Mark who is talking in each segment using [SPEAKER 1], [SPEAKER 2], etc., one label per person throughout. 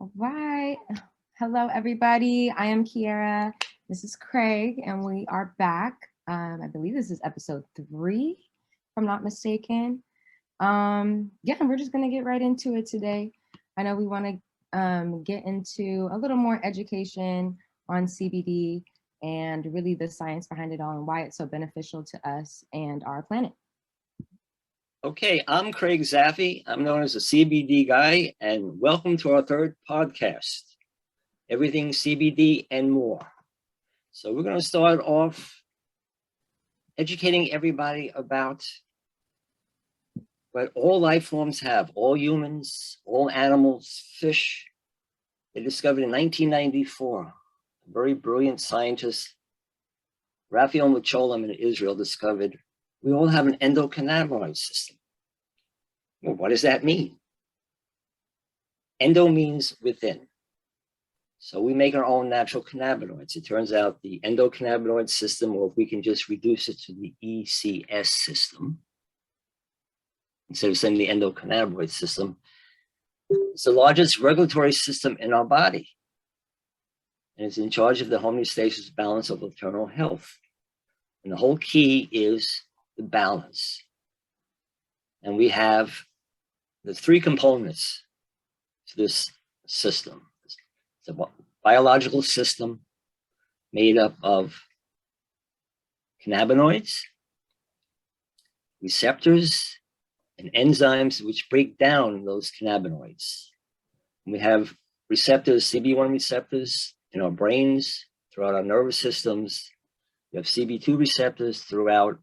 [SPEAKER 1] All right. Hello, everybody. I am Kiara. This is Craig, and we are back. I believe this is episode 3, if I'm not mistaken. Yeah, we're just going to get right into it today. I know we want to get into a little more education on CBD and really the science behind it all and why it's so beneficial to us and our planet.
[SPEAKER 2] Okay, I'm Craig Zaffe. I'm known as the CBD guy, and welcome to our third podcast, Everything CBD and More. So we're going to start off educating everybody about what all life forms have, all humans, all animals, fish. They discovered in 1994, a very brilliant scientist, Raphael Mechoulam in Israel, discovered we all have an endocannabinoid system. Well, what does that mean? Endo means within. So we make our own natural cannabinoids. It turns out the endocannabinoid system, or if we can just reduce it to the ECS system, instead of saying the endocannabinoid system, it's the largest regulatory system in our body. And it's in charge of the homeostasis balance of internal health. And the whole key is the balance. And we have the 3 components to this system. It's a biological system made up of cannabinoids, receptors, and enzymes which break down those cannabinoids. And we have receptors, CB1 receptors in our brains, throughout our nervous systems. We have CB2 receptors throughout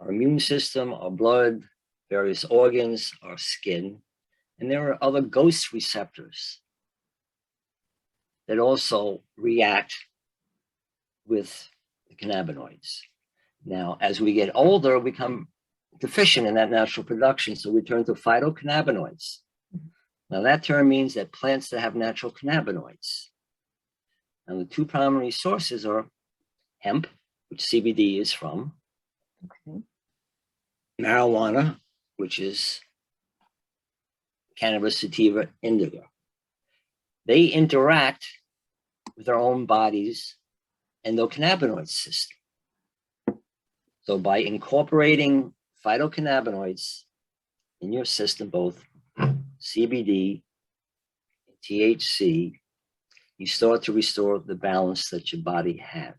[SPEAKER 2] our immune system, our blood, various organs, our skin. And there are other ghost receptors that also react with the cannabinoids. Now, as we get older, we become deficient in that natural production, so we turn to phytocannabinoids. Now, that term means that plants that have natural cannabinoids. And the 2 primary sources are hemp, which CBD is from, marijuana, which is cannabis sativa indica. They interact with our own body's endocannabinoid system. So by incorporating phytocannabinoids in your system, both CBD and THC, you start to restore the balance that your body has.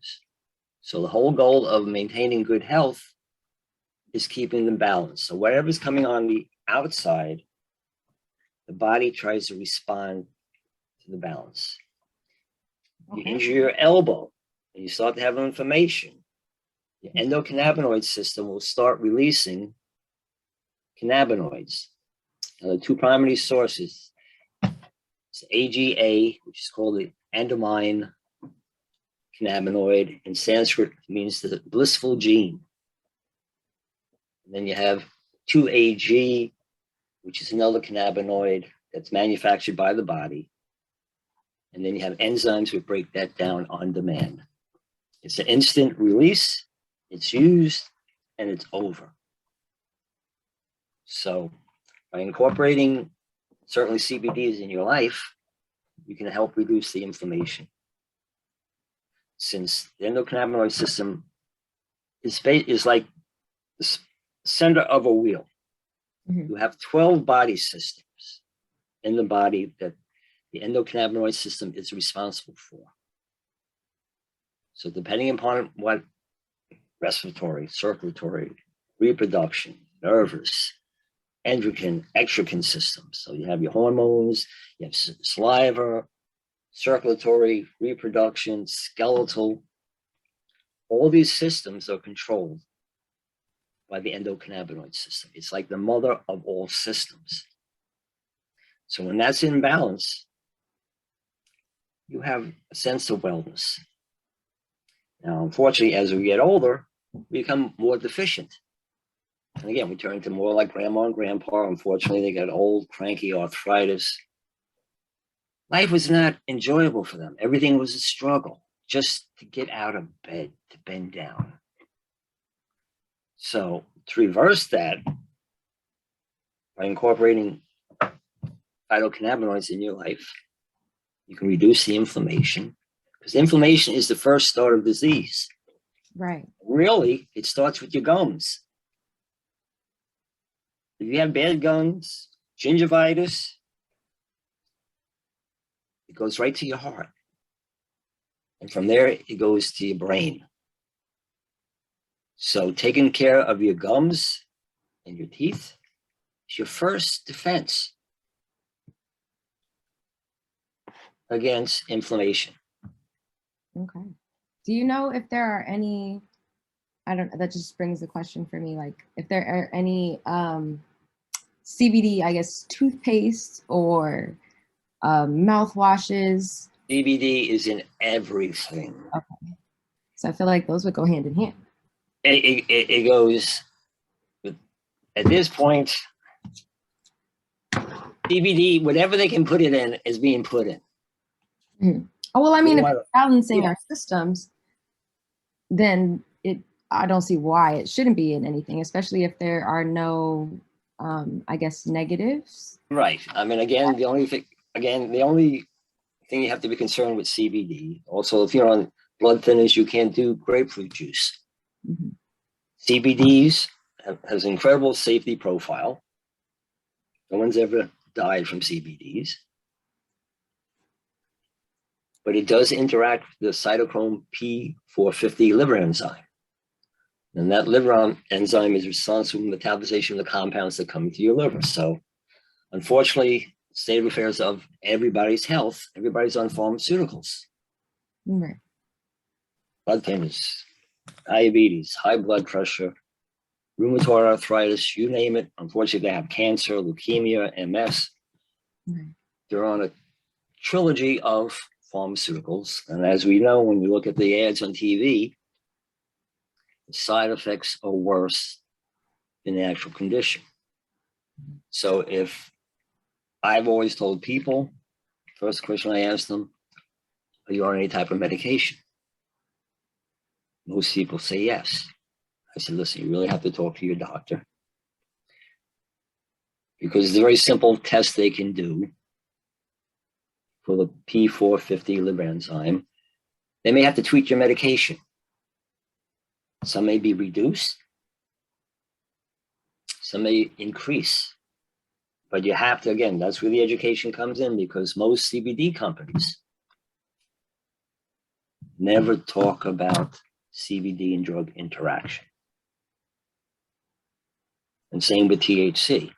[SPEAKER 2] So the whole goal of maintaining good health is keeping the balance. So whatever's coming on the outside, the body tries to respond to the balance. You injure your elbow and you start to have inflammation. Your endocannabinoid system will start releasing cannabinoids. Now, the 2 primary sources is AGA, which is called the andamine cannabinoid. In Sanskrit, it means the blissful gene. And then you have 2AG, which is another cannabinoid that's manufactured by the body. And then you have enzymes that break that down on demand. It's an instant release, it's used, and it's over. So by incorporating certainly CBDs in your life, you can help reduce the inflammation. Since the endocannabinoid system is like the center of a wheel. You have 12 body systems in the body that the endocannabinoid system is responsible for. So depending upon what respiratory, circulatory, reproduction, nervous, endocrine, exocrine systems. So you have your hormones, you have saliva, circulatory, reproduction, skeletal. All these systems are controlled by the endocannabinoid system. It's like the mother of all systems. So when that's in balance, you have a sense of wellness. Now, unfortunately, as we get older, we become more deficient. And again, we turn to more like grandma and grandpa. Unfortunately, they got old, cranky, arthritis. Life was not enjoyable for them. Everything was a struggle just to get out of bed, to bend down. So to reverse that, by incorporating phytocannabinoids in your life. You can reduce the inflammation, because inflammation is the first start of disease.
[SPEAKER 1] Right.
[SPEAKER 2] Really, it starts with your gums. If you have bad gums, gingivitis, it goes right to your heart. And from there, it goes to your brain. So taking care of your gums and your teeth is your first defense against inflammation.
[SPEAKER 1] Okay. Do you know if there are any, I don't know, that just brings the question for me, like if there are any CBD, I guess, toothpaste or mouthwashes?
[SPEAKER 2] CBD is in everything.
[SPEAKER 1] Okay. So I feel like those would go hand in hand.
[SPEAKER 2] It goes, at this point, CBD, whatever they can put it in is being put in.
[SPEAKER 1] Mm-hmm. Oh, well, I mean, if it's balancing our systems, then I don't see why it shouldn't be in anything, especially if there are no, I guess, negatives.
[SPEAKER 2] Right. I mean, again, the only thing you have to be concerned with CBD. Also, if you're on blood thinners, you can't do grapefruit juice.
[SPEAKER 1] Mm-hmm.
[SPEAKER 2] CBDs has an incredible safety profile. No one's ever died from CBDs. But it does interact with the cytochrome P450 liver enzyme. And that liver enzyme is responsible for metabolization of the compounds that come into your liver. So unfortunately, state of affairs of everybody's health, everybody's on pharmaceuticals.
[SPEAKER 1] Right.
[SPEAKER 2] Blood thinners, diabetes, high blood pressure, rheumatoid arthritis, you name it. Unfortunately, they have cancer, leukemia, MS.
[SPEAKER 1] Right.
[SPEAKER 2] They're on a trilogy of pharmaceuticals. And as we know, when we look at the ads on TV, the side effects are worse than the actual condition. So if I've always told people, first question I ask them, are you on any type of medication? Most people say yes. I said, listen, you really have to talk to your doctor, because it's a very simple test they can do for the P450 liver enzyme. They may have to tweak your medication. Some may be reduced, some may increase. But you have to, again, that's where the education comes in, because most CBD companies never talk about CBD and drug interaction. And same with THC.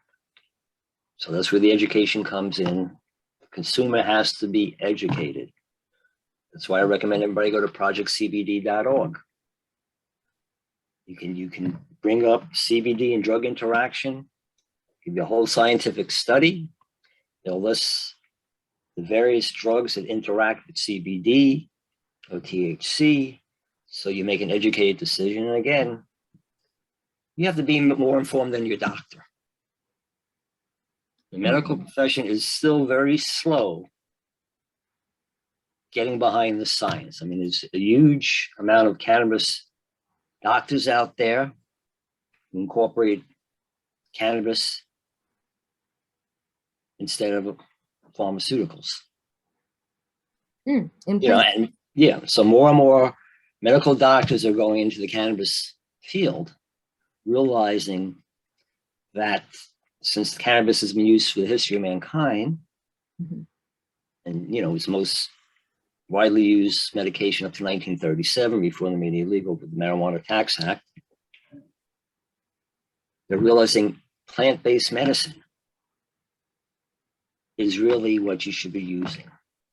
[SPEAKER 2] So that's where the education comes in. The consumer has to be educated. That's why I recommend everybody go to projectcbd.org. You can bring up CBD and drug interaction, give you a whole scientific study. They'll list the various drugs that interact with CBD or THC, so you make an educated decision. And again, you have to be more informed than your doctor. The medical profession is still very slow getting behind the science. I mean, there's a huge amount of cannabis doctors out there who incorporate cannabis instead of pharmaceuticals. So more and more medical doctors are going into the cannabis field, realizing that since cannabis has been used for the history of mankind, and it's the most widely used medication up to 1937, before they made it illegal with the Marijuana Tax Act, they're realizing plant-based medicine is really what you should be using.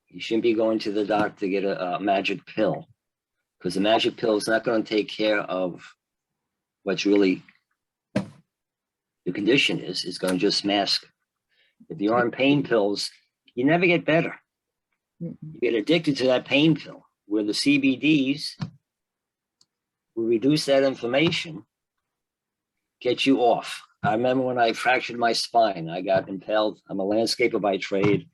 [SPEAKER 2] You shouldn't be going to the doctor to get a magic pill, because the magic pill is not going to take care of what's really the condition is. It's going to just mask it. If you're on pain pills, you never get better. You get addicted to that pain pill, where the CBDs will reduce that inflammation, get you off. I remember when I fractured my spine, I got impaled. I'm a landscaper by trade,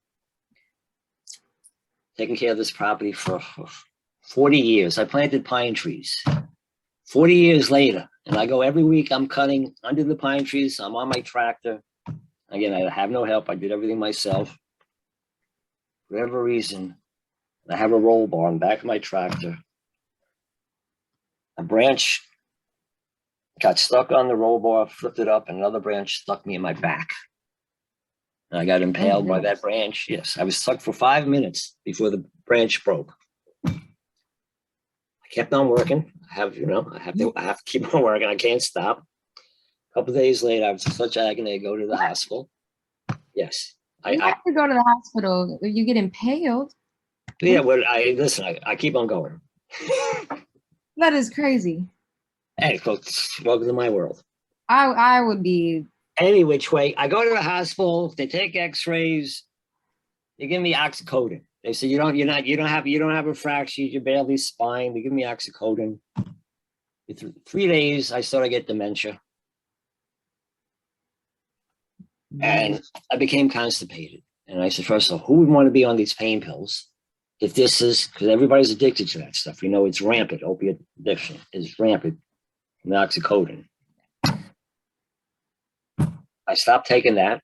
[SPEAKER 2] taking care of this property for 40 years. I planted pine trees. 40 years later, and I go every week, I'm cutting under the pine trees. I'm on my tractor. Again, I have no help. I did everything myself. For whatever reason, I have a roll bar in the back of my tractor. A branch got stuck on the roll bar, flipped it up, and another branch stuck me in my back. And I got impaled by that branch. Yes, I was stuck for 5 minutes before the branch broke. I kept on working. I have to keep on working. I can't stop. A couple of days later, I was in such agony, I go to the hospital. Yes.
[SPEAKER 1] You have to go to the hospital if you get impaled.
[SPEAKER 2] Yeah, well, I keep on going.
[SPEAKER 1] That is crazy.
[SPEAKER 2] Hey, folks, welcome to my world.
[SPEAKER 1] I would be.
[SPEAKER 2] Any which way, I go to the hospital, they take x-rays, they give me oxycodone. They say you don't have a fracture, you're barely spine. They give me oxycodone. In 3 days, I started to get dementia. And I became constipated. And I said, first of all, who would want to be on these pain pills? If this is, because everybody's addicted to that stuff. You know, it's rampant. Opiate addiction is rampant. And oxycodone. I stopped taking that.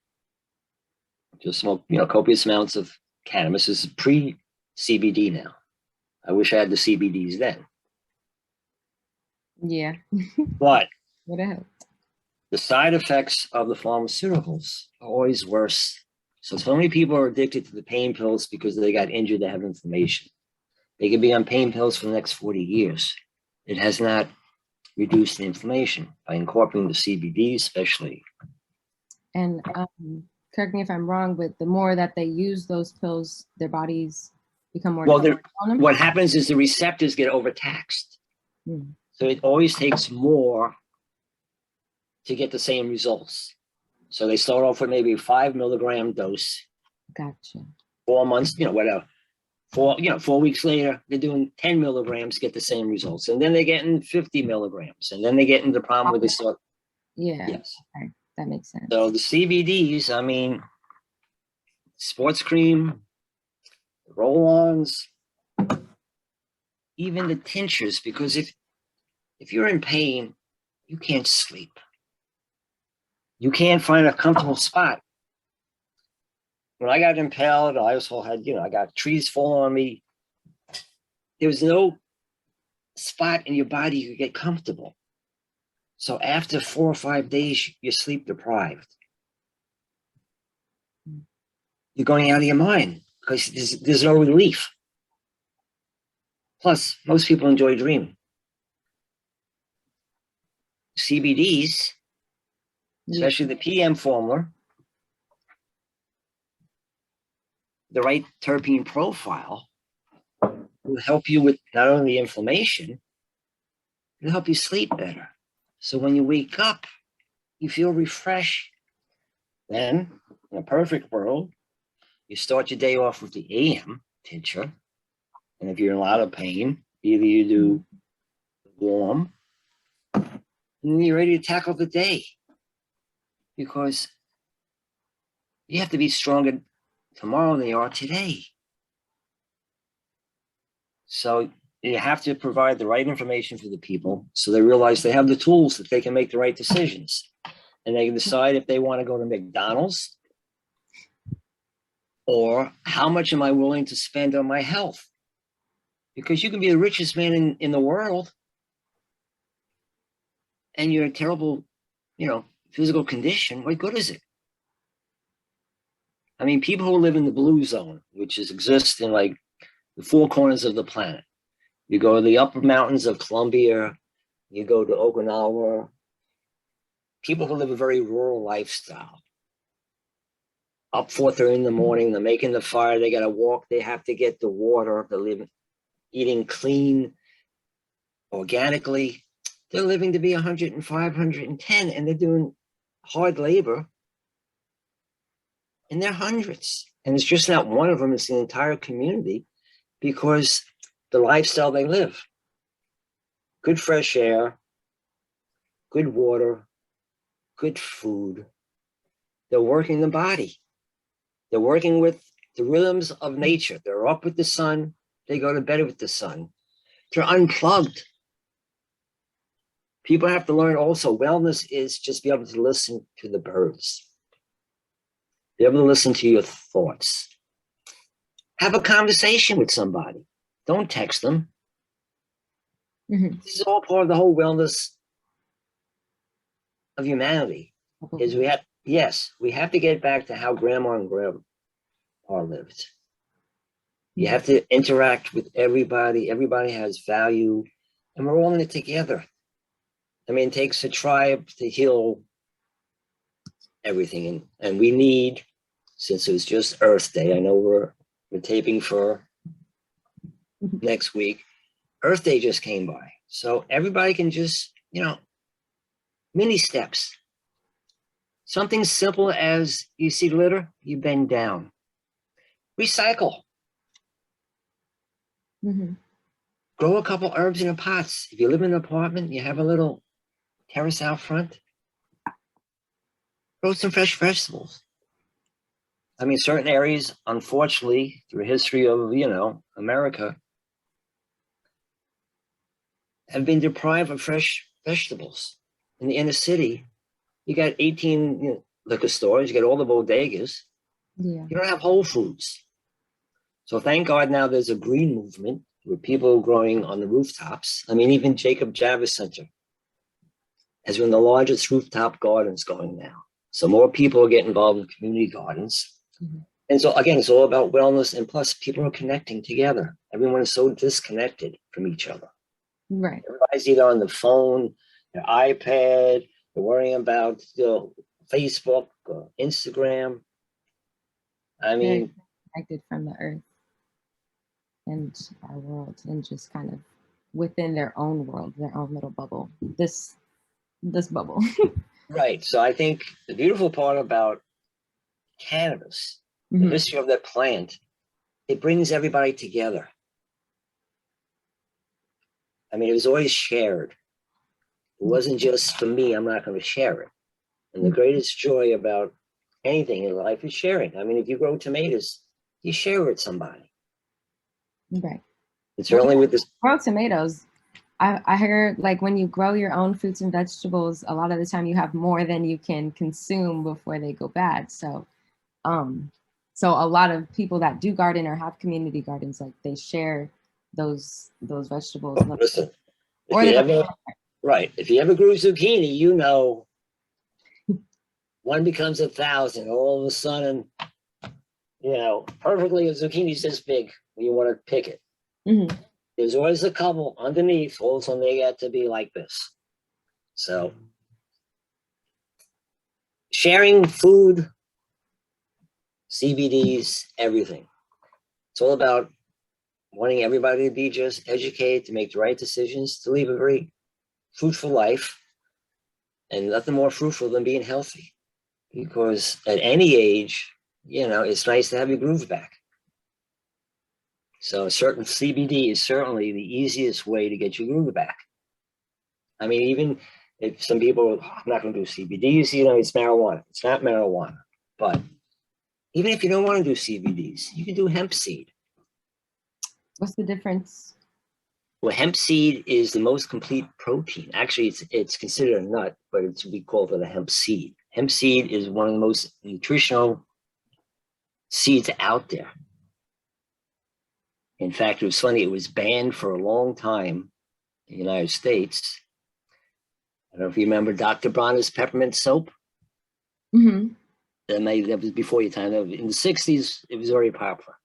[SPEAKER 2] Just smoke, copious amounts of cannabis. This is pre-CBD now. I wish I had the CBDs then.
[SPEAKER 1] Yeah.
[SPEAKER 2] But
[SPEAKER 1] would have helped.
[SPEAKER 2] The side effects of the pharmaceuticals are always worse. So many people are addicted to the pain pills because they got injured, they have inflammation. They could be on pain pills for the next 40 years. It has not reduced the inflammation by incorporating the CBD, especially.
[SPEAKER 1] And correct me if I'm wrong, but the more that they use those pills, their bodies become more.
[SPEAKER 2] Well, what happens is the receptors get overtaxed. So it always takes more to get the same results. So they start off with maybe a 5 milligram dose.
[SPEAKER 1] Gotcha.
[SPEAKER 2] 4 months, whatever. 4 weeks later, they're doing 10 milligrams to get the same results. And then they're getting 50 milligrams. And then they get into the problem where they start.
[SPEAKER 1] Yeah.
[SPEAKER 2] Yes.
[SPEAKER 1] Okay. That makes sense.
[SPEAKER 2] So the CBDs, sports cream, roll-ons, even the tinctures, because if you're in pain, you can't sleep. You can't find a comfortable spot. When I got impaled, I also had, I got trees falling on me. There was no spot in your body you could get comfortable. So after 4 or 5 days, you're sleep deprived. You're going out of your mind because there's no relief. Plus, most people enjoy dreaming. CBDs, especially the PM formula, the right terpene profile will help you with not only inflammation, it'll help you sleep better. So when you wake up, you feel refreshed. Then, in a perfect world, you start your day off with the AM tincture. And if you're in a lot of pain, either you do warm, and then you're ready to tackle the day. Because you have to be stronger tomorrow than you are today. So you have to provide the right information for the people so they realize they have the tools that they can make the right decisions. And they can decide if they want to go to McDonald's or how much am I willing to spend on my health? Because you can be the richest man in the world and you're in terrible, physical condition. What good is it? I mean, people who live in the blue zone, which exists in like the 4 corners of the planet. You go to the upper mountains of Colombia, you go to Okinawa. People who live a very rural lifestyle. Up 4:30 in the morning, they're making the fire, they got to walk, they have to get the water, they're living, eating clean, organically. They're living to be 105, 110, and they're doing hard labor in their hundreds. And it's just not one of them, it's the entire community because the lifestyle they live. Good fresh air, good water, good food. They're working the body. They're working with the rhythms of nature. They're up with the sun. They go to bed with the sun. They're unplugged. People have to learn also, wellness is just be able to listen to the birds. Be able to listen to your thoughts. Have a conversation with somebody. Don't text them. This is all part of the whole wellness of humanity. Is we have to get back to how grandma and grandpa lived. You have to interact with everybody. Everybody has value, and we're all in it together. I mean, it takes a tribe to heal everything, and we need, since it was just Earth Day, I know we're taping for next week. Earth Day just came by, so everybody can just, mini steps. Something simple as you see litter, you bend down. Recycle. Grow a couple herbs in your pots. If you live in an apartment, you have a little terrace out front. Grow some fresh vegetables. I mean, certain areas, unfortunately, through history of, America, have been deprived of fresh vegetables. In the inner city, you got 18 liquor stores, you got all the bodegas.
[SPEAKER 1] Yeah.
[SPEAKER 2] You don't have Whole Foods. So thank God now there's a green movement with people growing on the rooftops. I mean, even Jacob Jarvis Center has been the largest rooftop gardens going now. So more people are getting involved in community gardens. And so again, it's all about wellness, and plus people are connecting together. Everyone is so disconnected from each other.
[SPEAKER 1] Right.
[SPEAKER 2] Everybody's either on the phone, their iPad, they're worrying about Facebook, Instagram. I mean,
[SPEAKER 1] connected from the earth and our world, and just kind of within their own world, their own little bubble. This bubble.
[SPEAKER 2] Right. So I think the beautiful part about cannabis, the history of that plant, it brings everybody together. I mean, it was always shared. It wasn't just for me, I'm not going to share it. And the greatest joy about anything in life is sharing. I mean, if you grow tomatoes, you share with somebody.
[SPEAKER 1] Right.
[SPEAKER 2] It's certainly with this.
[SPEAKER 1] Grow tomatoes. I heard, like, when you grow your own fruits and vegetables, a lot of the time you have more than you can consume before they go bad. So a lot of people that do garden or have community gardens, like, they share those vegetables.
[SPEAKER 2] Listen, if you ever grew zucchini, one becomes 1,000. All of a sudden, perfectly a zucchini's this big when you want to pick it. There's always a couple underneath. All of a sudden, they get to be like this. So, sharing food, CBDs, everything. It's all about wanting everybody to be just educated, to make the right decisions, to live a very fruitful life, and nothing more fruitful than being healthy. Because at any age, it's nice to have your groove back. So certain CBD is certainly the easiest way to get your groove back. I mean, even if some people, I'm not going to do CBDs, it's marijuana. It's not marijuana. But even if you don't want to do CBDs, you can do hemp seed.
[SPEAKER 1] What's the difference?
[SPEAKER 2] Well, hemp seed is the most complete protein. Actually, it's considered a nut, but we call it a hemp seed. Hemp seed is one of the most nutritional seeds out there. In fact, it was funny. It was banned for a long time in the United States. I don't know if you remember Dr. Bronner's peppermint soap. That was before your time. In the 60s, it was very popular.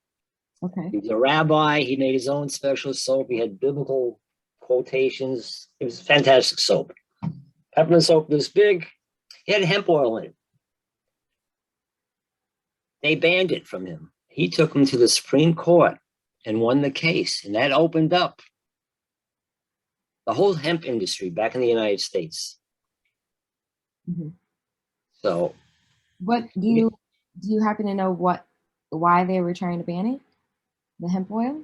[SPEAKER 1] Okay.
[SPEAKER 2] He was a rabbi. He made his own special soap. He had biblical quotations. It was fantastic soap. Peppermint soap was big. He had hemp oil in it. They banned it from him. He took him to the Supreme Court and won the case. And that opened up the whole hemp industry back in the United States. So,
[SPEAKER 1] what do you happen to know why they were trying to ban it? The hemp oil?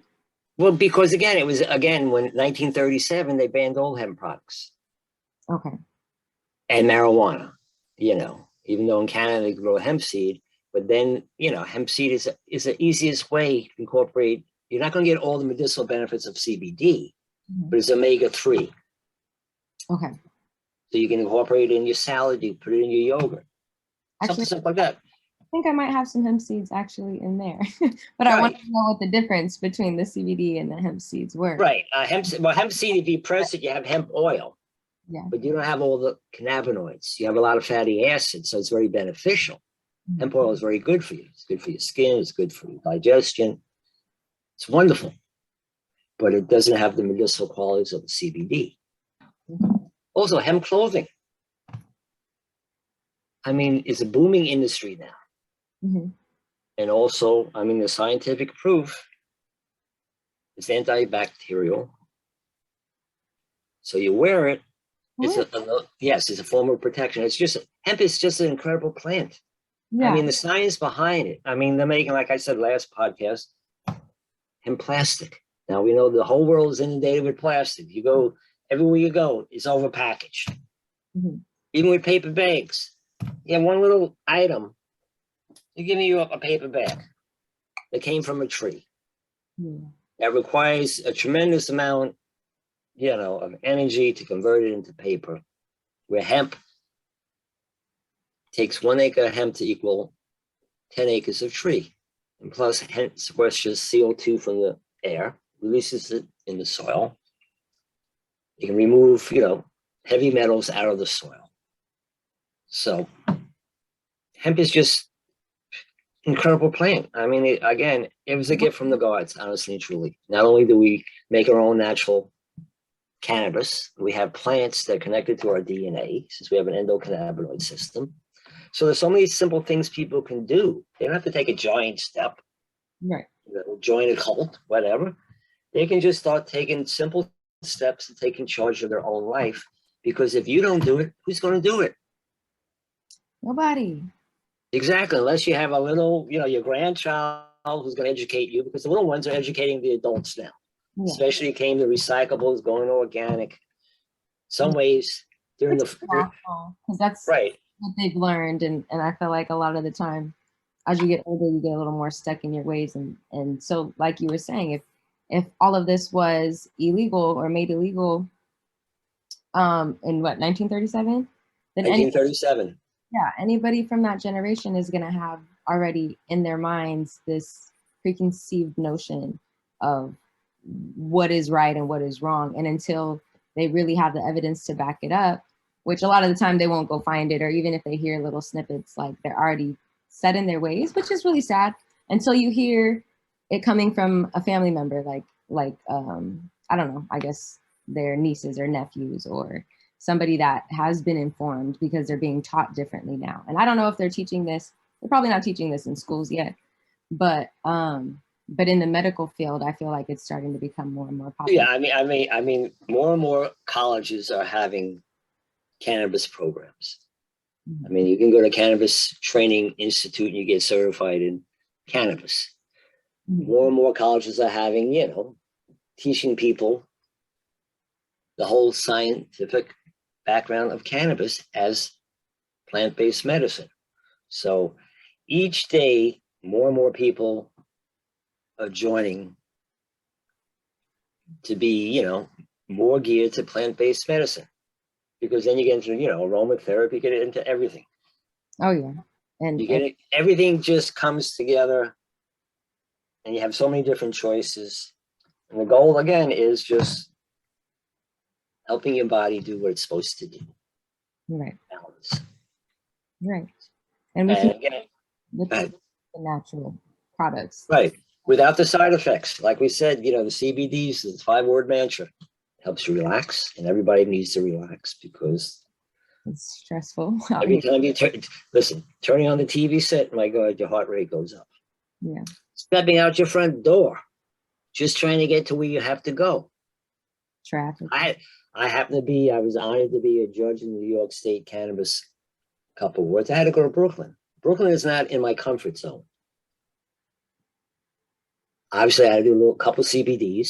[SPEAKER 2] Well, because it was when 1937 they banned all hemp products.
[SPEAKER 1] Okay.
[SPEAKER 2] And marijuana, even though in Canada they grow hemp seed, but then hemp seed is the easiest way to incorporate. You're not going to get all the medicinal benefits of CBD, but it's omega-3.
[SPEAKER 1] Okay.
[SPEAKER 2] So you can incorporate it in your salad, you put it in your yogurt, something like that.
[SPEAKER 1] think I might have some hemp seeds actually in there, but I want
[SPEAKER 2] Right,
[SPEAKER 1] to know what the difference between the CBD and the hemp seeds were.
[SPEAKER 2] right. Hemp seed, if you press it, you have hemp oil,
[SPEAKER 1] Yeah.
[SPEAKER 2] but you don't have all the cannabinoids. You have a lot of fatty acids, so it's very beneficial. Hemp oil is very good for you. It's good for your skin. It's good for your digestion. It's wonderful, but it doesn't have the medicinal qualities of the CBD.
[SPEAKER 1] Mhm.
[SPEAKER 2] Also, hemp clothing. I mean, it's a booming industry now.
[SPEAKER 1] Mhm.
[SPEAKER 2] And also, I mean, the scientific proof is antibacterial. So you wear it. It's
[SPEAKER 1] Really?
[SPEAKER 2] yes, it's a form of protection. It's just hemp is just an incredible plant. I
[SPEAKER 1] Yeah.
[SPEAKER 2] mean, the science behind it. I mean, they're making, like I said last podcast, hemp plastic. Now we know the whole world is inundated with plastic. You go everywhere you go, it's overpackaged.
[SPEAKER 1] Mhm.
[SPEAKER 2] Even with paper bags. You have one little item. They're giving you a paper bag that came from a tree.
[SPEAKER 1] Yeah.
[SPEAKER 2] That requires a tremendous amount, of energy to convert it into paper. Where hemp takes 1 acre of hemp to equal 10 acres of tree. And plus, hemp sequesters CO2 from the air, releases it in the soil. You can remove, heavy metals out of the soil. So hemp is just incredible plant. I mean, it was a gift from the gods, honestly and truly. Not only do we make our own natural cannabis, we have plants that are connected to our DNA, since we have an endocannabinoid system. So there's so many simple things people can do. They don't have to take a giant step,
[SPEAKER 1] Right.
[SPEAKER 2] join a cult, whatever. They can just start taking simple steps and taking charge of their own life. Because if you don't do it, who's going to do it?
[SPEAKER 1] Nobody.
[SPEAKER 2] Exactly. Unless you have a little, your grandchild who's going to educate you, because the little ones are educating the adults now,
[SPEAKER 1] Yeah.
[SPEAKER 2] especially it came to recyclables, going to organic. Some ways during
[SPEAKER 1] Which
[SPEAKER 2] the
[SPEAKER 1] is natural because that's
[SPEAKER 2] right.
[SPEAKER 1] what they've learned, and I feel like a lot of the time, as you get older, you get a little more stuck in your ways, and so like you were saying, if all of this was illegal or made illegal, in what 1937, then any
[SPEAKER 2] 1937.
[SPEAKER 1] yeah anybody from that generation is gonna have already in their minds this preconceived notion of what is right and what is wrong. And until they really have the evidence to back it up, which a lot of the time they won't go find it, or even if they hear little snippets, like they're already set in their ways, which is really sad. Until you hear it coming from a family member, like I don't know, I guess their nieces or nephews or somebody that has been informed because they're being taught differently now. And I don't know if they're teaching this, they're probably not teaching this in schools yet, but in the medical field, I feel like it's starting to become more and more
[SPEAKER 2] Yeah,
[SPEAKER 1] popular.
[SPEAKER 2] I mean, more and more colleges are having cannabis programs. I
[SPEAKER 1] Mhm.
[SPEAKER 2] mean, you can go to Cannabis Training Institute and you get certified in cannabis.
[SPEAKER 1] Mhm.
[SPEAKER 2] More and more colleges are having, teaching people the whole scientific background of cannabis as plant-based medicine. So each day, more and more people are joining to be, more geared to plant-based medicine, because then you get into, aromatherapy, you get into everything.
[SPEAKER 1] Oh yeah, and
[SPEAKER 2] You get it, everything just comes together, and you have so many different choices. And the goal again is just helping your body do what it's supposed to do.
[SPEAKER 1] right,
[SPEAKER 2] Balance.
[SPEAKER 1] right, and we can
[SPEAKER 2] And again,
[SPEAKER 1] with
[SPEAKER 2] go ahead.
[SPEAKER 1] the natural products.
[SPEAKER 2] Right. Without the side effects. Like we said, the CBDs, the 5-word mantra, helps you relax, and everybody needs to relax, because
[SPEAKER 1] It's stressful out
[SPEAKER 2] every
[SPEAKER 1] here.
[SPEAKER 2] time you listen, turning on the TV set, my God, your heart rate goes up.
[SPEAKER 1] Yeah,
[SPEAKER 2] Stepping out your front door, just trying to get to where you have to go.
[SPEAKER 1] traffic.
[SPEAKER 2] I I was honored to be a judge in the New York State Cannabis Cup Awards. I had to go to Brooklyn. Brooklyn is not in my comfort zone. Obviously, I had to do a little couple CBDs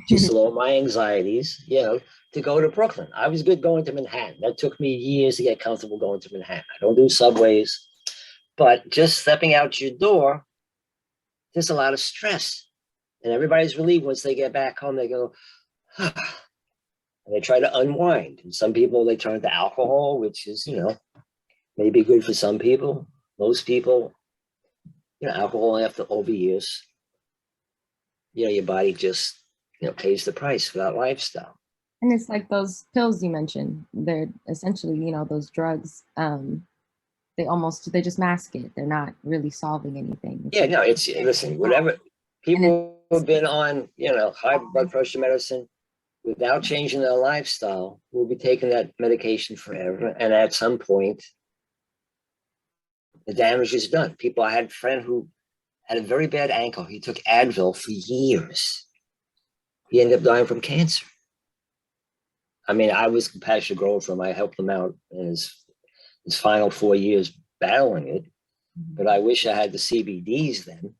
[SPEAKER 2] just to lower my anxieties, to go to Brooklyn. I was good going to Manhattan. That took me years to get comfortable going to Manhattan. I don't do subways, but just stepping out your door, there's a lot of stress. And everybody's relieved once they get back home. They go, and they try to unwind. And some people, they turn to alcohol, which is, maybe good for some people. Most people, alcohol after over years, your body just, pays the price for that lifestyle.
[SPEAKER 1] And it's like those pills you mentioned. They're essentially, those drugs. They just mask it. They're not really solving anything.
[SPEAKER 2] Yeah, no, listen, whatever people who've been on, high blood pressure medicine without changing their lifestyle will be taking that medication forever. And at some point, the damage is done. I had a friend who had a very bad ankle. He took Advil for years. He ended up dying from cancer. I mean, I was compassionate grower for him. I helped him out in his final 4 years battling it. But I wish I had the CBDs then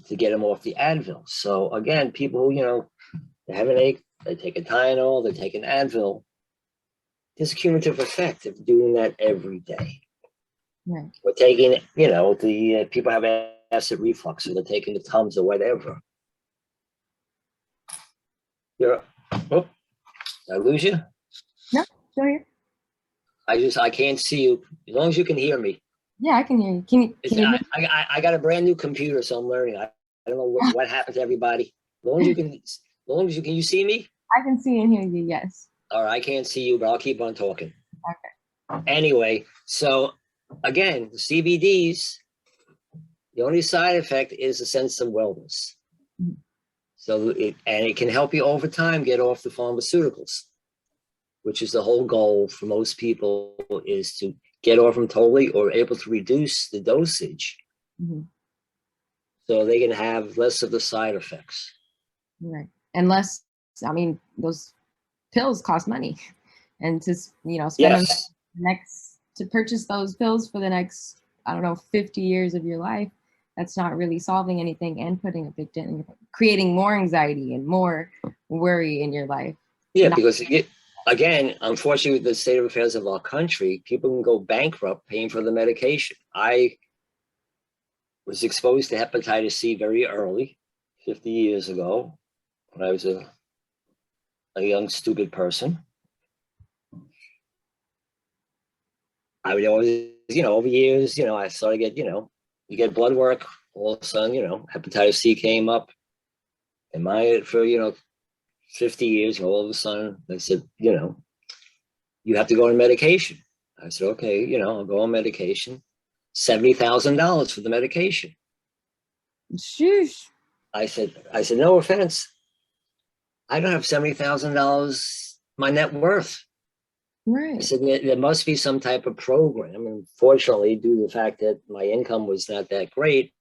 [SPEAKER 2] to get him off the Advil. So again, people who, they have an ache, they take a Tylenol, they take an Advil. There's a cumulative effect of doing that every day.
[SPEAKER 1] Right.
[SPEAKER 2] We're taking, the people have acid reflux, so they're taking the Tums or whatever. Did I lose you?
[SPEAKER 1] No, still here.
[SPEAKER 2] I can't see you. As long as you can hear me.
[SPEAKER 1] Yeah, I can hear you. Can you hear me?
[SPEAKER 2] I got a brand new computer, so I'm learning. I don't know what happened to everybody. As long as you can you see me?
[SPEAKER 1] I can see and hear you, yes.
[SPEAKER 2] All right, I can't see you, but I'll keep on talking.
[SPEAKER 1] Okay.
[SPEAKER 2] Anyway, so again, the CBDs, the only side effect is a sense of wellness. Mm-hmm. So it can help you over time get off the pharmaceuticals, which is the whole goal for most people, is to get off them totally or able to reduce the dosage. Mm-hmm. So they can have less of the side effects.
[SPEAKER 1] Right. And less, those pills cost money. And to, spend to purchase those pills for the next, 50 years of your life, that's not really solving anything and putting a big dent in creating more anxiety and more worry in your life.
[SPEAKER 2] Yeah, because again, unfortunately, with the state of affairs of our country, people can go bankrupt paying for the medication. I was exposed to hepatitis C very early, 50 years ago, when I was a young, stupid person. I would always, over years, I started to get, you get blood work, all of a sudden, hepatitis C came up. And for 50 years, all of a sudden, they said, you have to go on medication. I said, okay, I'll go on medication. $70,000 for the medication.
[SPEAKER 1] Sheesh.
[SPEAKER 2] I said, no offense. I don't have $70,000 my net worth.
[SPEAKER 1] Right.
[SPEAKER 2] I said, there must be some type of program. And fortunately, due to the fact that my income was not that great,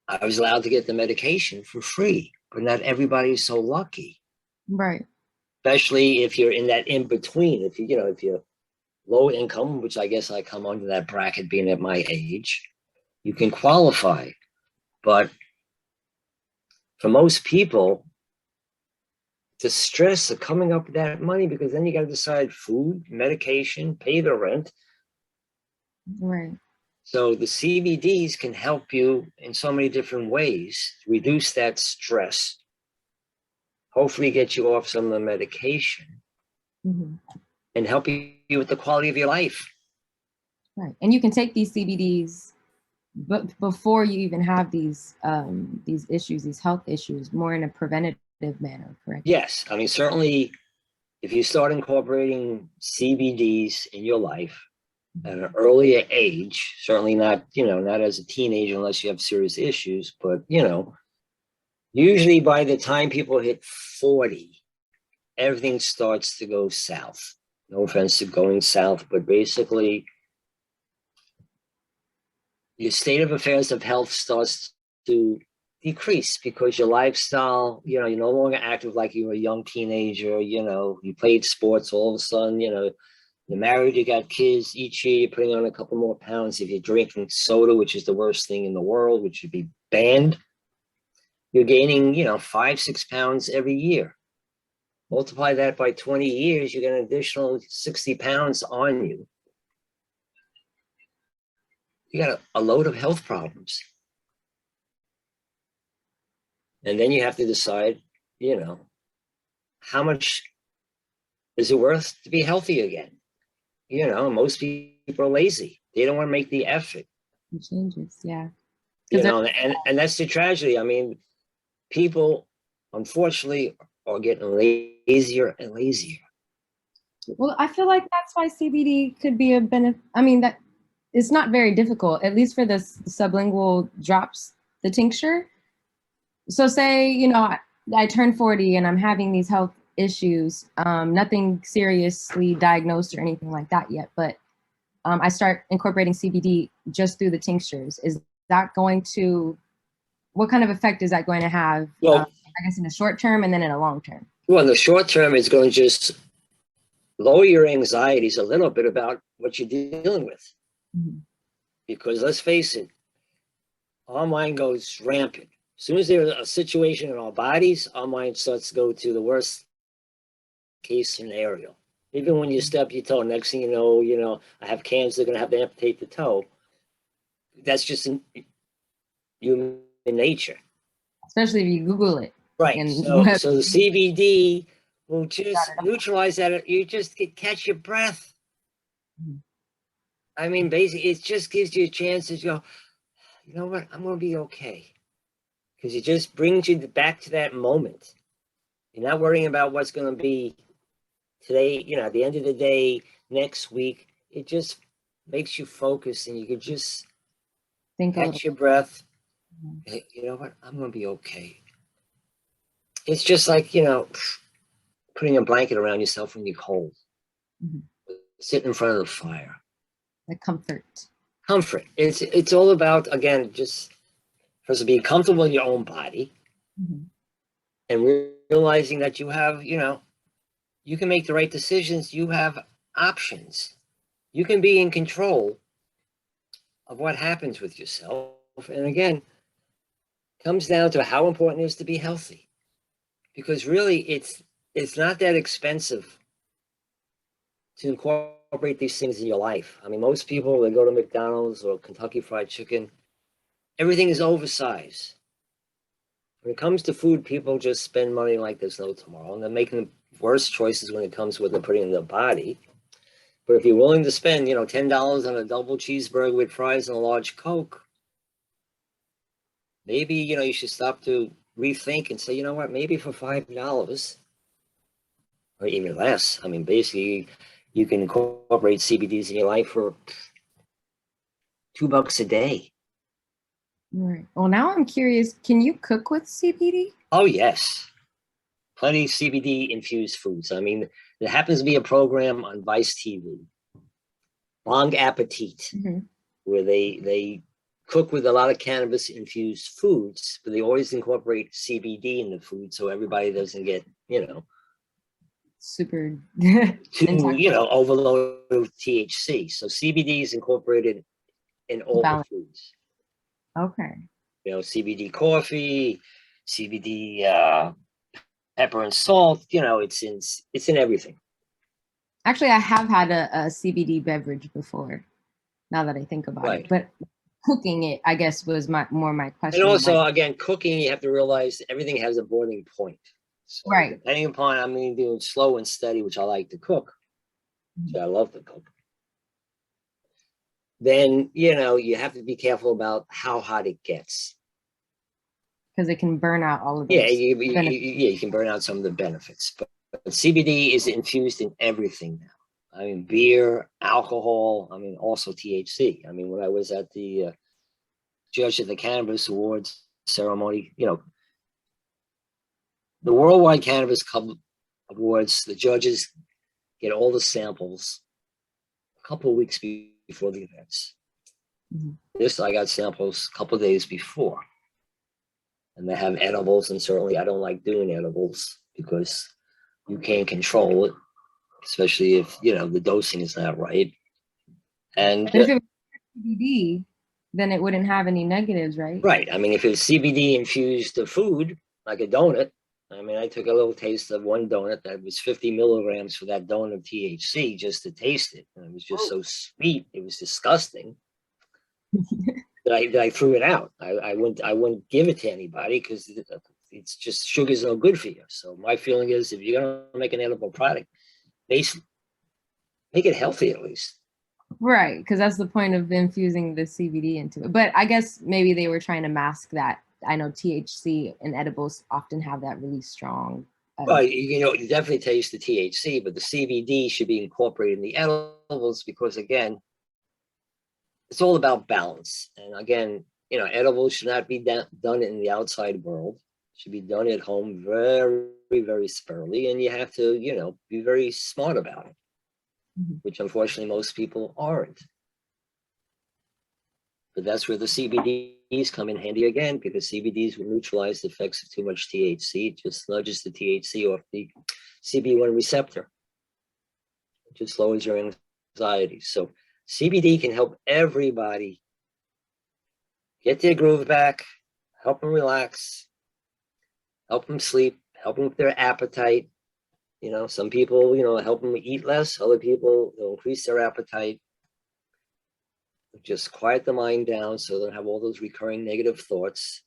[SPEAKER 2] I was allowed to get the medication for free. But not everybody's so lucky.
[SPEAKER 1] Right.
[SPEAKER 2] Especially if you're in that in between. If you're low income, which I guess I come under that bracket being at my age, you can qualify. But for most people, the stress of coming up with that money, because then you got to decide food, medication, pay the rent.
[SPEAKER 1] Right.
[SPEAKER 2] So the CBDs can help you in so many different ways to reduce that stress, hopefully get you off some of the medication, mm-hmm. and help you with the quality of your life.
[SPEAKER 1] Right. And you can take these CBDs but before you even have these issues, these health issues, more in a preventative manner, correct?
[SPEAKER 2] Yes. Certainly if you start incorporating CBDs in your life at an earlier age, certainly not, not as a teenager unless you have serious issues, but, usually by the time people hit 40, everything starts to go south. No offense to going south, but basically your state of affairs of health starts to decrease because your lifestyle, you're no longer active like you were a young teenager, you played sports, all of a sudden, you're married, you got kids, each year you're putting on a couple more pounds. If you're drinking soda, which is the worst thing in the world, which should be banned, you're gaining, 5-6 pounds every year. Multiply that by 20 years, you get an additional 60 pounds on you. You got a load of health problems. And then you have to decide, how much is it worth to be healthy again? Most people are lazy. They don't want to make the effort.
[SPEAKER 1] It changes, yeah.
[SPEAKER 2] You know, and that's the tragedy. I mean, people, unfortunately, are getting lazier and lazier.
[SPEAKER 1] Well, I feel like that's why CBD could be a benefit. I mean, that it's not very difficult, at least for the sublingual drops, the tincture. So say, I turn 40 and I'm having these health issues, nothing seriously diagnosed or anything like that yet, but I start incorporating CBD just through the tinctures. Is that going to, what kind of effect is that going to have,
[SPEAKER 2] Well,
[SPEAKER 1] I guess in the short term and then in a long term?
[SPEAKER 2] well, in the short term, it's going to just lower your anxieties a little bit about what you're dealing with.
[SPEAKER 1] Mm-hmm.
[SPEAKER 2] Because let's face it, our mind goes rampant. As soon as there's a situation in our bodies, our mind starts to go to the worst case scenario. Even when you stub your toe, next thing you know, I have cans, they're going to have to amputate the toe. That's just in human nature.
[SPEAKER 1] Especially if you Google it.
[SPEAKER 2] Right.
[SPEAKER 1] And
[SPEAKER 2] So the CBD will just neutralize that. You just catch your breath.
[SPEAKER 1] Mm-hmm.
[SPEAKER 2] I mean, basically, it just gives you a chance to go, you know what, I'm going to be okay. Because it just brings you back to that moment. You're not worrying about what's going to be today, at the end of the day, next week. It just makes you focus and you can just catch your breath. Mm-hmm. You know what, I'm going to be okay. It's just like, putting a blanket around yourself when you're cold. Mm-hmm. Sit in front of the fire.
[SPEAKER 1] The comfort.
[SPEAKER 2] It's all about, again, just first of being comfortable in your own body. Mm-hmm. And realizing that you have, you can make the right decisions. You have options. You can be in control of what happens with yourself. And again, it comes down to how important it is to be healthy. Because really, it's not that expensive to incorporate these things in your life. I mean, most people, they go to McDonald's or Kentucky Fried Chicken, everything is oversized. When it comes to food, people just spend money like there's no tomorrow, and they're making worse choices when it comes to what they're putting in their body. But if you're willing to spend, $10 on a double cheeseburger with fries and a large Coke, maybe, you should stop to rethink and say, you know what, maybe for $5 or even less. I mean, basically, you can incorporate CBDs in your life for $2 a day.
[SPEAKER 1] Right. Well, now I'm curious, can you cook with CBD?
[SPEAKER 2] Oh, yes. Plenty of CBD infused foods. I mean, there happens to be a program on Vice TV, Bon Appetit, mm-hmm. where they cook with a lot of cannabis infused foods, but they always incorporate CBD in the food so everybody doesn't get,
[SPEAKER 1] super
[SPEAKER 2] too, overload of THC. So CBD is incorporated in all the foods.
[SPEAKER 1] Okay.
[SPEAKER 2] CBD coffee, CBD pepper and salt, it's in everything.
[SPEAKER 1] Actually, I have had a CBD beverage before, now that I think about it. But cooking it, I guess, was more my question.
[SPEAKER 2] And also, again, cooking, you have to realize everything has a boiling point. So depending upon, I'm doing slow and steady, which I like to cook. Mm-hmm. So I love to cook. Then, you have to be careful about how hot it gets.
[SPEAKER 1] Because it can burn out all of those.
[SPEAKER 2] Yeah, you can burn out some of the benefits. But CBD is infused in everything now. I mean, beer, alcohol, also THC. When I was at the judge at the Cannabis Awards ceremony, the Worldwide Cannabis Club Awards, the judges get all the samples a couple of weeks before the events. Mm-hmm. This, I got samples a couple of days before. And they have edibles, and certainly I don't like doing edibles because you can't control it, especially if, the dosing is not right. And
[SPEAKER 1] if it was CBD, then it wouldn't have any negatives, right?
[SPEAKER 2] Right. If it's CBD infused food, like a donut, I took a little taste of one donut that was 50 milligrams for that donut of THC just to taste it. And it was just so sweet. It was disgusting. that I threw it out. I wouldn't give it to anybody because it's just sugar's no good for you. So my feeling is, if you're gonna make an edible product, make it healthy at least.
[SPEAKER 1] Right, because that's the point of infusing the CBD into it. But I guess maybe they were trying to mask that. I know THC and edibles often have that really strong.
[SPEAKER 2] Well, you definitely taste the THC, but the CBD should be incorporated in the edibles because, again, it's all about balance. And again, edibles should not be done in the outside world. It should be done at home very, very sparingly. And you have to, be very smart about it, which unfortunately most people aren't. But that's where the CBDs come in handy again, because CBDs will neutralize the effects of too much THC. It just nudges the THC off the CB1 receptor. It just lowers your anxiety. So CBD can help everybody get their groove back, help them relax, help them sleep, help them with their appetite. Some people, help them eat less. Other people, they'll increase their appetite. Just quiet the mind down so they don't have all those recurring negative thoughts.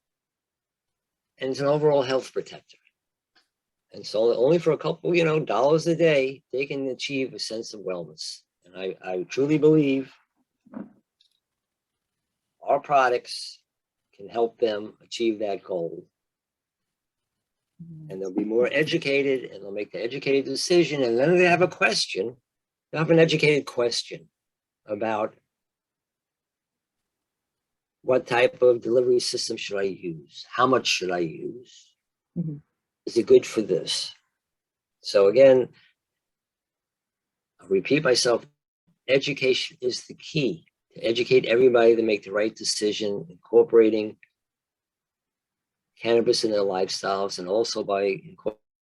[SPEAKER 2] And it's an overall health protector. And so only for a couple, dollars a day, they can achieve a sense of wellness. And I truly believe our products can help them achieve that goal. And they'll be more educated, and they'll make the educated decision. And then they have a question. They'll have an educated question about what type of delivery system should I use? How much should I use? Is it good for this? So again, I'll repeat myself, education is the key. To educate everybody to make the right decision, incorporating cannabis in their lifestyles, and also by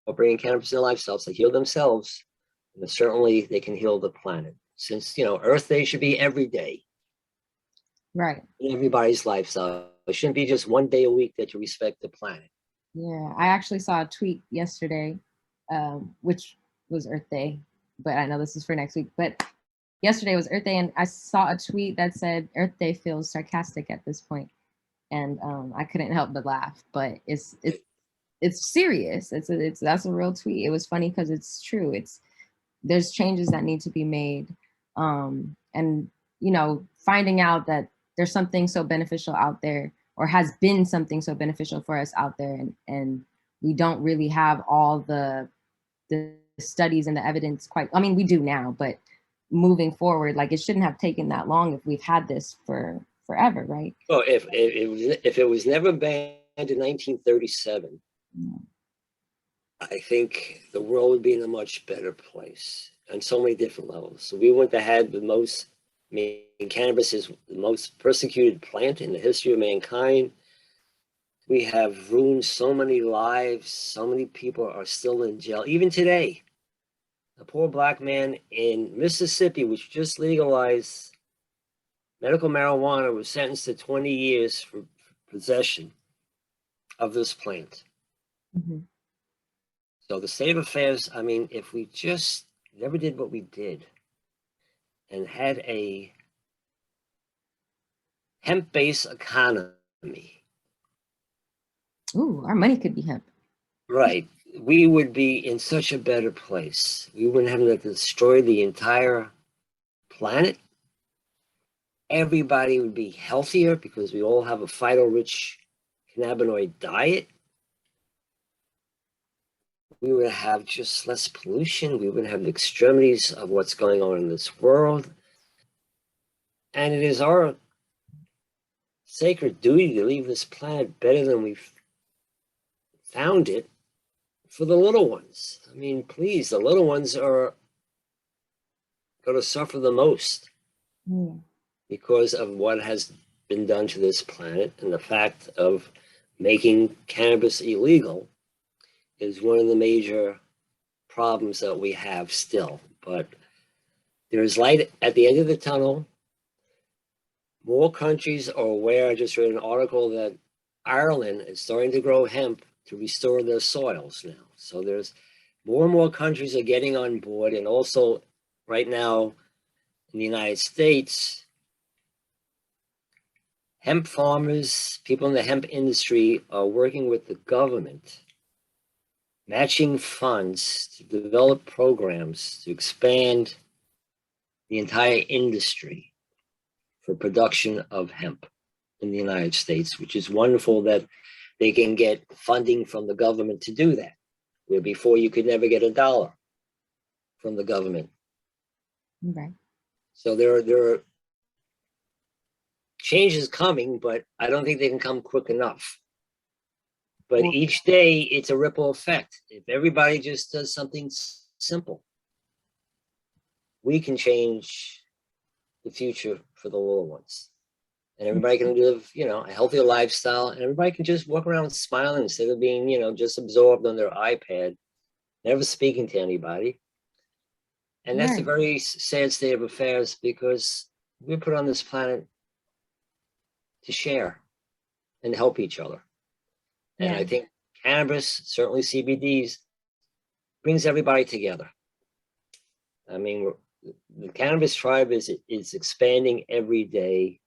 [SPEAKER 2] incorporating cannabis in their lifestyles, they heal themselves, and certainly they can heal the planet. Since, Earth Day should be every day.
[SPEAKER 1] Right.
[SPEAKER 2] In everybody's lifestyle. It shouldn't be just one day a week that you respect the planet.
[SPEAKER 1] Yeah, I actually saw a tweet yesterday, which was Earth Day, but I know this is for next week. But yesterday was Earth Day, and I saw a tweet that said Earth Day feels sarcastic at this point, and I couldn't help but laugh. But it's serious. That's a real tweet. It was funny because it's true. There's changes that need to be made, and finding out that there's something so beneficial out there, or has been something so beneficial for us out there, and we don't really have all the studies and the evidence quite. I mean, we do now, but moving forward, like, it shouldn't have taken that long if we've had this for forever, right?
[SPEAKER 2] Well, if it was never banned in 1937, I think the world would be in a much better place on so many different levels. So we wouldn't have had the most. I mean, cannabis is the most persecuted plant in the history of mankind. We have ruined so many lives. So many people are still in jail. Even today, a poor black man in Mississippi, which just legalized medical marijuana, was sentenced to 20 years for possession of this plant. So the state of affairs, I mean, if we just never did what we did and had a hemp-based economy.
[SPEAKER 1] Ooh, our money could be hemp.
[SPEAKER 2] Right. We would be in such a better place. We wouldn't have to destroy the entire planet. Everybody would be healthier because we all have a phyto-rich cannabinoid diet. We would have just less pollution. We wouldn't have the extremities of what's going on in this world. And it is our sacred duty to leave this planet better than we've found it for the little ones. I mean, please, the little ones are going to suffer the most because of what has been done to this planet, and the fact of making cannabis illegal is one of the major problems that we have still. But there's light at the end of the tunnel. More countries are aware. I just read an article that Ireland is starting to grow hemp to restore their soils now. So there's more and more countries are getting on board. And also right now in the United States, hemp farmers, people in the hemp industry are working with the government, matching funds to develop programs to expand the entire industry for production of hemp in the United States, which is wonderful that they can get funding from the government to do that, where before you could never get $1 from the government.
[SPEAKER 1] Right.
[SPEAKER 2] So there are changes coming, but I don't think they can come quick enough. But
[SPEAKER 1] Well,
[SPEAKER 2] each day it's a ripple effect. If everybody just does something simple, we can change the future for the little ones. And everybody can live, a healthier lifestyle, and everybody can just walk around smiling instead of being, just absorbed on their iPad, never speaking to anybody. And that's a
[SPEAKER 1] right.
[SPEAKER 2] very sad state of affairs, because we're put on this planet to share and help each other. And
[SPEAKER 1] Yeah.
[SPEAKER 2] I think cannabis, certainly CBDs, brings everybody together. I mean, the cannabis tribe is expanding every day.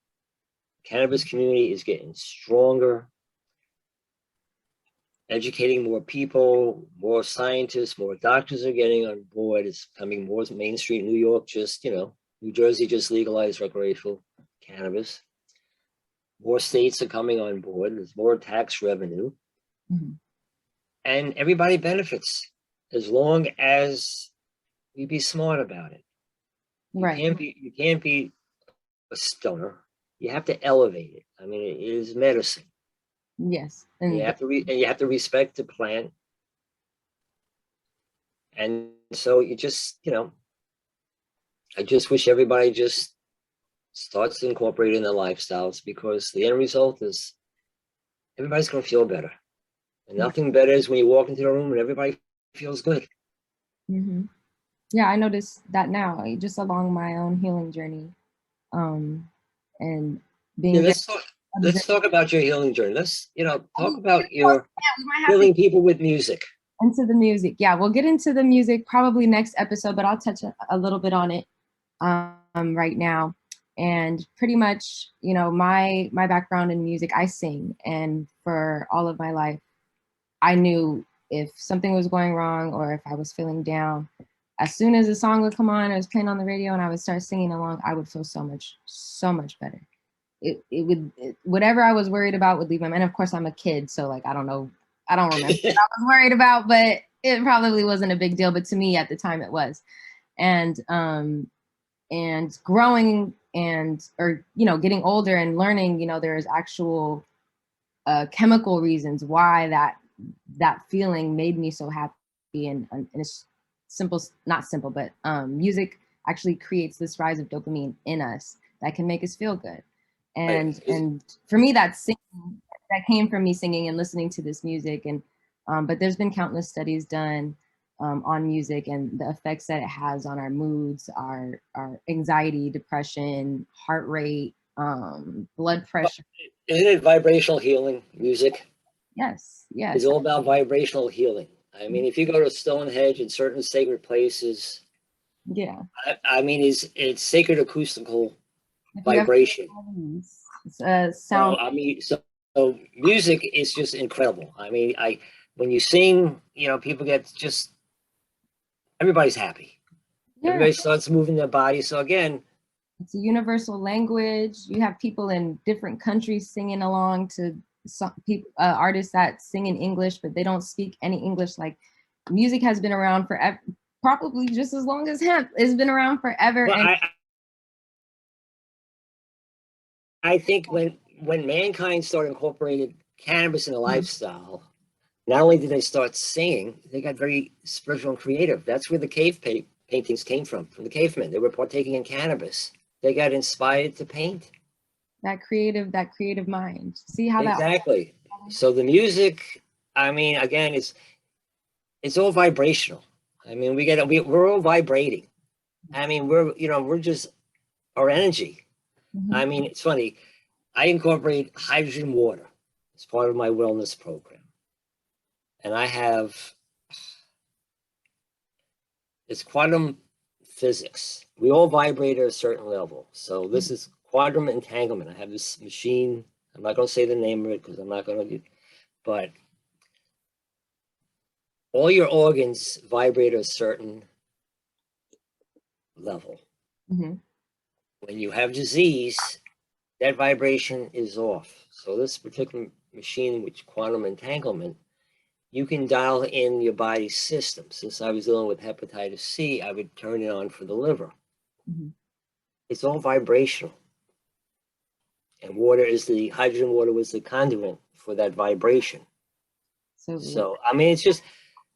[SPEAKER 2] Cannabis community is getting stronger, educating more people, more scientists, more doctors are getting on board. It's becoming more mainstream. New York just, New Jersey just legalized recreational cannabis. More states are coming on board. There's more tax revenue.
[SPEAKER 1] Mhm.
[SPEAKER 2] And everybody benefits as long as we be smart about it.
[SPEAKER 1] Right.
[SPEAKER 2] You can't be a stoner. You have to elevate it. I mean, it is medicine.
[SPEAKER 1] Yes.
[SPEAKER 2] And you
[SPEAKER 1] And
[SPEAKER 2] have to respect the plant. And so you just, I just wish everybody just starts incorporating their lifestyles, because the end result is everybody's going to feel better. And nothing better is when you walk into the room and everybody feels good.
[SPEAKER 1] mhm. Yeah, I noticed that now, just along my own healing journey, and
[SPEAKER 2] Yeah,
[SPEAKER 1] being very
[SPEAKER 2] let's talk about your healing journey. Let's, talk about
[SPEAKER 1] yeah,
[SPEAKER 2] your
[SPEAKER 1] we might have to
[SPEAKER 2] healing people with music.
[SPEAKER 1] into the music. Yeah, we'll get into the music probably next episode, but I'll touch a little bit on it right now. And pretty much, my background in music, I sing, and for all of my life, I knew if something was going wrong or if I was feeling down, as soon as a song would come on, it was playing on the radio, and I would start singing along, I would feel so much better. Whatever I was worried about would leave my mind. And of course, I'm a kid, so like I don't know, I don't remember what I was worried about, but it probably wasn't a big deal. But to me at the time, it was. And growing getting older and learning, there's actual chemical reasons why that feeling made me so happy, and it's simple, not simple, but music actually creates this rise of dopamine in us that can make us feel good. And for me, that came from me singing and listening to this music. And but there's been countless studies done on music and the effects that it has on our moods, our anxiety, depression, heart rate, blood pressure.
[SPEAKER 2] Isn't it vibrational healing music?
[SPEAKER 1] Yes,
[SPEAKER 2] It's
[SPEAKER 1] yes.
[SPEAKER 2] all about vibrational healing. I mean, if you go to Stonehenge and certain sacred places,
[SPEAKER 1] Yeah.
[SPEAKER 2] I mean, it's sacred acoustical
[SPEAKER 1] If you ever
[SPEAKER 2] vibration.
[SPEAKER 1] sound.
[SPEAKER 2] So music is just incredible. I mean, when you sing, people get just, everybody's happy.
[SPEAKER 1] Yeah,
[SPEAKER 2] Everybody starts moving their body. So again,
[SPEAKER 1] it's a universal language. You have people in different countries singing along to some people, artists that sing in English, but they don't speak any English. Like, music has been around forever, probably just as long as hemp. It's been around forever.
[SPEAKER 2] well,
[SPEAKER 1] And
[SPEAKER 2] I think when mankind started incorporating cannabis in a lifestyle, not only did they start singing, they got very spiritual and creative. That's where the cave paintings came from the cavemen. They were partaking in cannabis. They got inspired to paint.
[SPEAKER 1] that creative mind. See how that.
[SPEAKER 2] Exactly. So the music, I mean, again, it's all vibrational. I mean, we're all vibrating. I mean, we're just our energy.
[SPEAKER 1] Mhm.
[SPEAKER 2] I mean, it's funny. I incorporate hydrogen water as part of my wellness program. And it's quantum physics. We all vibrate at a certain level. So this is quantum entanglement. I have this machine. I'm not going to say the name of it because I'm not going to, but all your organs vibrate at a certain level.
[SPEAKER 1] Mhm.
[SPEAKER 2] When you have disease, that vibration is off. So this particular machine, which quantum entanglement, you can dial in your body's system. Since I was dealing with hepatitis C, I would turn it on for the liver.
[SPEAKER 1] Mhm.
[SPEAKER 2] It's all vibrational. And hydrogen water was the conduit for that vibration. So, I mean, it's just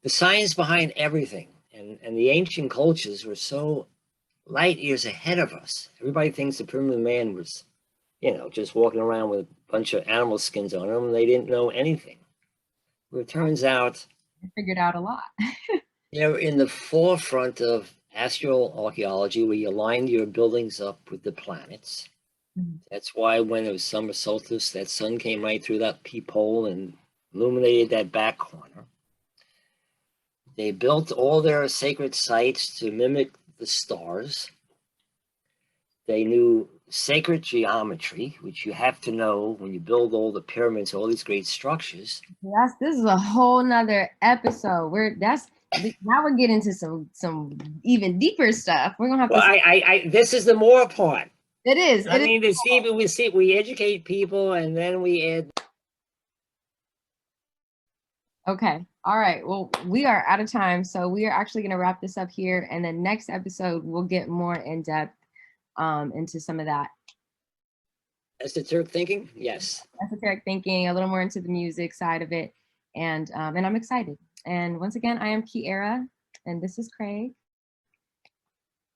[SPEAKER 2] the science behind everything. And the ancient cultures were so light years ahead of us. Everybody thinks the primitive man was, just walking around with a bunch of animal skins on them. They didn't know anything. Well, it turns out
[SPEAKER 1] I figured out a lot.
[SPEAKER 2] they're in the forefront of astroarchaeology, where you line your buildings up with the planets.
[SPEAKER 1] Mhm.
[SPEAKER 2] That's why when it was summer solstice, that sun came right through that peephole and illuminated that back corner. They built all their sacred sites to mimic the stars. They knew sacred geometry, which you have to know when you build all the pyramids, all these great structures.
[SPEAKER 1] This is a whole nother episode. Now we're getting to some even deeper stuff. We're gonna have
[SPEAKER 2] Well, this is the more part.
[SPEAKER 1] It is.
[SPEAKER 2] I mean, we educate people, and then we add.
[SPEAKER 1] Okay. All right. Well, we are out of time, so we are actually going to wrap this up here, and then next episode we'll get more in depth into some of that
[SPEAKER 2] Esoteric thinking, yes.
[SPEAKER 1] esoteric thinking, a little more into the music side of it, and I'm excited. And once again, I am Kiera, and this is Craig.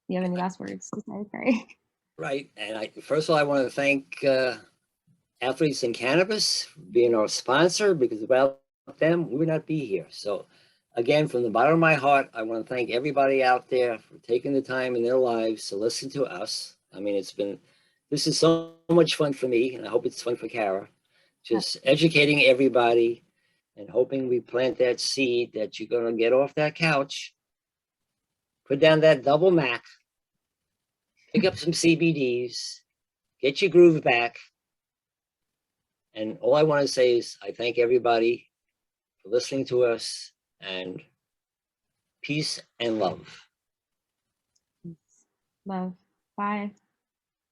[SPEAKER 1] Do you have any last words to say, Craig?
[SPEAKER 2] Right. And first of all, I want to thank Athletes in Cannabis for being our sponsor, because without them, we would not be here. So again, from the bottom of my heart, I want to thank everybody out there for taking the time in their lives to listen to us. I mean, this is so much fun for me, and I hope it's fun for Kara. Just educating everybody and hoping we plant that seed that you're going to get off that couch, put down that double Mac, pick up some CBDs, get your groove back. And all I want to say is I thank everybody for listening to us, and peace and love.
[SPEAKER 1] Peace, love. Bye.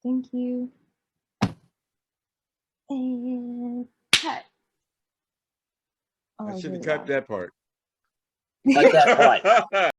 [SPEAKER 1] Thank you. And cut.
[SPEAKER 3] I
[SPEAKER 1] Oh,
[SPEAKER 3] should have
[SPEAKER 1] here we
[SPEAKER 3] cut
[SPEAKER 1] go.
[SPEAKER 3] that part.
[SPEAKER 2] Cut that part.